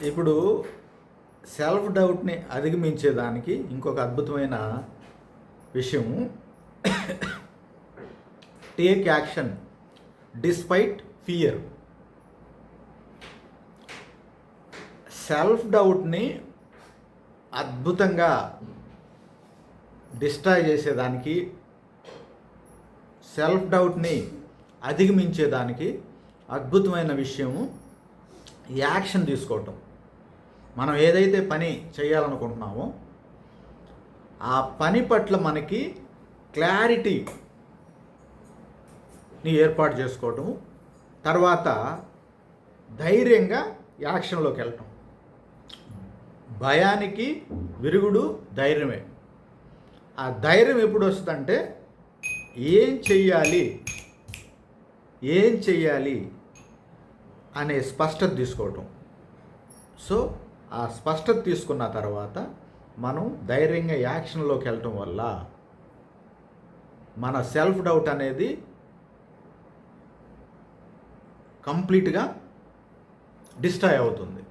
ఇప్పుడు సెల్ఫ్ డౌట్ని అధిగమించేదానికి ఇంకొక అద్భుతమైన విషయం, take action despite fear. Self డౌట్ని అద్భుతంగా డిస్ట్రాయ్ చేసేదానికి, సెల్ఫ్ డౌట్ని అధిగమించేదానికి అద్భుతమైన విషయము యాక్షన్ తీసుకోవటం. మనం ఏదైతే పని చేయాలనుకుంటున్నామో ఆ పని పట్ల మనకి క్లారిటీని ఏర్పాటు చేసుకోవటం, తర్వాత ధైర్యంగా యాక్షన్లోకి వెళ్ళటం. భయానికి విరుగుడు ధైర్యమే. ఆ ధైర్యం ఎప్పుడు వస్తుందంటే ఏం చెయ్యాలి అనే స్పష్టత తీసుకోవటం. సో ఆ స్పష్టత తీసుకున్న తర్వాత మనం ధైర్యంగా యాక్షన్లోకి వెళ్ళటం వల్ల మన సెల్ఫ్ డౌట్ అనేది కంప్లీట్గా డిస్ట్రాయ్ అవుతుంది.